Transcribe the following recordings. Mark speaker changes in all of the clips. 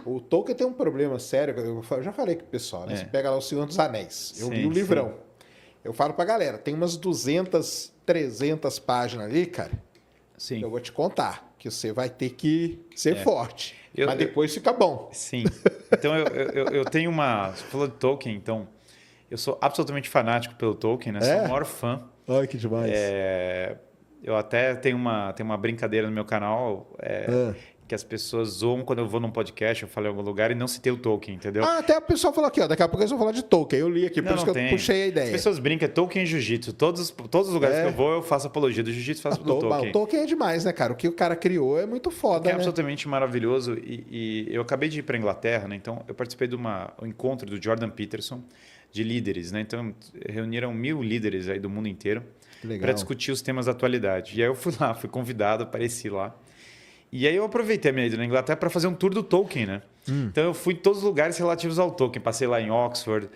Speaker 1: O Tolkien tem um problema sério, eu já falei com o pessoal, né? Você
Speaker 2: É.
Speaker 1: pega lá O Senhor dos Anéis, eu li o
Speaker 2: Sim, sim.
Speaker 1: livrão. Eu falo pra galera, tem umas 200, 300 páginas ali, cara,
Speaker 2: Sim.
Speaker 1: eu vou te contar, que você vai ter que ser forte.
Speaker 2: Eu-
Speaker 1: Mas
Speaker 2: eu-
Speaker 1: depois fica bom.
Speaker 2: Sim. Então eu tenho uma. Você falou de Tolkien, então. Eu sou absolutamente fanático pelo Tolkien, né? Sou o
Speaker 1: É?
Speaker 2: maior fã.
Speaker 1: Ai, que demais.
Speaker 2: Eu até tenho uma brincadeira no meu canal
Speaker 1: Ah.
Speaker 2: que as pessoas zoam quando eu vou num podcast, eu falo em algum lugar e não citei o Tolkien, entendeu?
Speaker 1: Ah, até o pessoal falou aqui, ó, daqui a pouco eles vão falar de Tolkien. Eu li aqui, por
Speaker 2: Não,
Speaker 1: isso
Speaker 2: não
Speaker 1: que eu
Speaker 2: tem.
Speaker 1: puxei a
Speaker 2: As
Speaker 1: ideia.
Speaker 2: pessoas brincam, é Tolkien e Jiu-Jitsu. Todos os lugares que eu vou, eu faço apologia do Jiu-Jitsu, faço do
Speaker 1: O
Speaker 2: Tolkien.
Speaker 1: Tolkien é demais, né, cara? O que o cara criou é muito foda,
Speaker 2: Que é
Speaker 1: né?
Speaker 2: absolutamente maravilhoso. E eu acabei de ir para a Inglaterra, né? Então eu participei de um encontro do Jordan Peterson, de líderes, né? Então reuniram 1000 líderes aí do mundo inteiro
Speaker 1: Legal.
Speaker 2: para discutir os temas da atualidade. E aí eu fui lá, fui convidado, apareci lá. E aí eu aproveitei a minha ida na Inglaterra para fazer um tour do Tolkien, né? Então eu fui em todos os lugares relativos ao Tolkien. Passei lá em Oxford,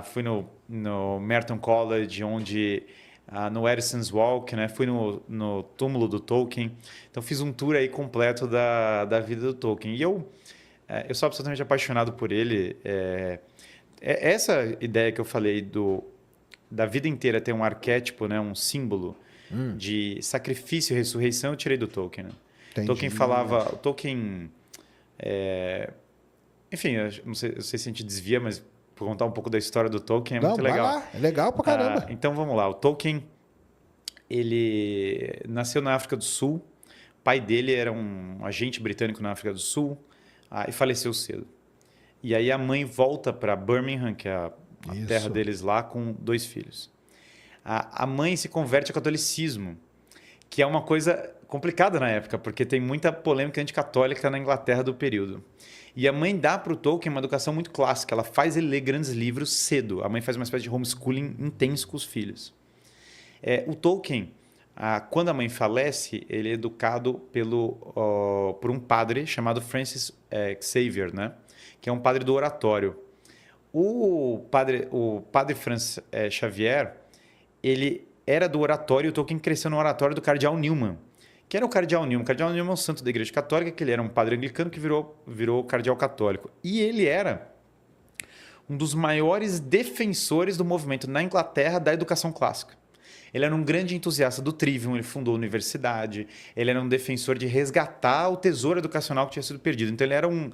Speaker 2: fui no Merton College, no Edison's Walk, né? Fui no túmulo do Tolkien. Então fiz um tour aí completo da vida do Tolkien. E eu sou absolutamente apaixonado por ele. Essa ideia que eu falei da vida inteira ter um arquétipo, né? Um símbolo de sacrifício e ressurreição, eu tirei do Tolkien, né?
Speaker 1: Entendi.
Speaker 2: Tolkien, enfim, eu não sei se a gente desvia, mas vou contar um pouco da história do Tolkien, é
Speaker 1: Não,
Speaker 2: muito
Speaker 1: vai
Speaker 2: legal.
Speaker 1: lá. É legal pra caramba.
Speaker 2: Então vamos lá, o Tolkien, ele nasceu na África do Sul, o pai dele era um agente britânico na África do Sul e faleceu cedo. E aí a mãe volta para Birmingham, que é a
Speaker 1: Isso.
Speaker 2: terra deles lá, com 2 filhos. A mãe se converte ao catolicismo, que é uma coisa complicada na época, porque tem muita polêmica anticatólica na Inglaterra do período. E a mãe dá para o Tolkien uma educação muito clássica, ela faz ele ler grandes livros cedo. A mãe faz uma espécie de homeschooling intenso com os filhos. O Tolkien, quando a mãe falece, ele é educado por um padre chamado Francis Xavier, né? Que é um padre do oratório. O padre Francis Xavier, ele era do oratório, e o Tolkien cresceu no oratório do cardeal Newman. Que era o cardeal Newman? O cardeal Newman é um santo da Igreja Católica, que ele era um padre anglicano que virou cardeal católico. E ele era um dos maiores defensores do movimento na Inglaterra da educação clássica. Ele era um grande entusiasta do Trivium, ele fundou a universidade, ele era um defensor de resgatar o tesouro educacional que tinha sido perdido. Então ele era um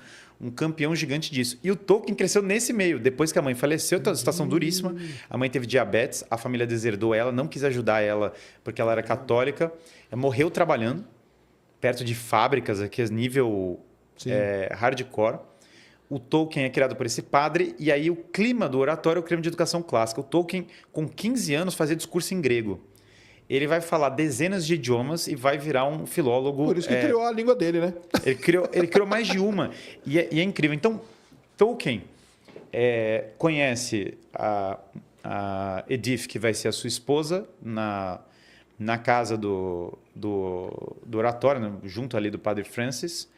Speaker 2: campeão gigante disso. E o Tolkien cresceu nesse meio. Depois que a mãe faleceu, uma situação duríssima. A mãe teve diabetes, a família deserdou ela, não quis ajudar ela porque ela era católica. Ela morreu trabalhando perto de fábricas, aqui a nível hardcore. O Tolkien é criado por esse padre, e aí o clima do oratório é o clima de educação clássica. O Tolkien, com 15 anos, fazia discurso em grego. Ele vai falar dezenas de idiomas e vai virar um filólogo.
Speaker 1: Por isso que criou a língua dele, né?
Speaker 2: Ele criou mais de uma. E é incrível. Então, Tolkien conhece a Edith, que vai ser a sua esposa, na casa do oratório, né, junto ali do padre Francis.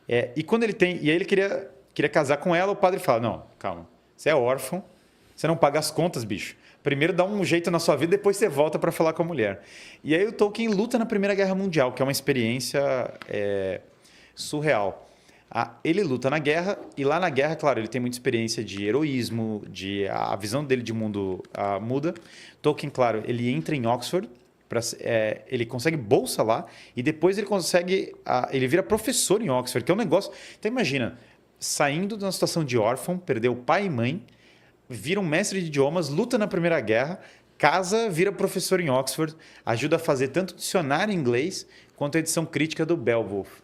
Speaker 2: E aí ele queria casar com ela, o padre fala, não, calma, você é órfão, você não paga as contas, bicho. Primeiro dá um jeito na sua vida, depois você volta para falar com a mulher. E aí o Tolkien luta na Primeira Guerra Mundial, que é uma experiência surreal. Ele luta na guerra, e lá na guerra, claro, ele tem muita experiência de heroísmo, a visão dele de mundo muda. Tolkien, claro, ele entra em Oxford, ele consegue bolsa lá, e depois ele vira professor em Oxford, que é um negócio... Então imagina, saindo de uma situação de órfão, perdeu pai e mãe, vira um mestre de idiomas, luta na Primeira Guerra, casa, vira professor em Oxford, ajuda a fazer tanto dicionário em inglês quanto a edição crítica do Beowulf.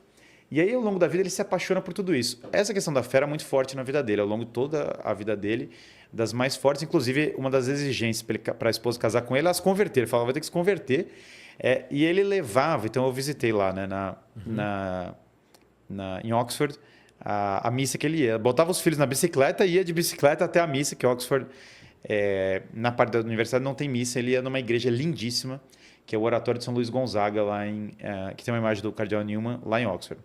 Speaker 2: E aí, ao longo da vida, ele se apaixona por tudo isso. Essa questão da fé é muito forte na vida dele, ao longo de toda a vida dele, das mais fortes. Inclusive, uma das exigências para a esposa casar com ele é se converter. Ele falava, vai ter que se converter. E ele levava, então eu visitei lá, né, em Oxford, a missa que ele ia. Botava os filhos na bicicleta e ia de bicicleta até a missa, que Oxford, na parte da universidade, não tem missa. Ele ia numa igreja lindíssima, que é o Oratório de São Luís Gonzaga, que tem uma imagem do cardeal Newman, lá em Oxford.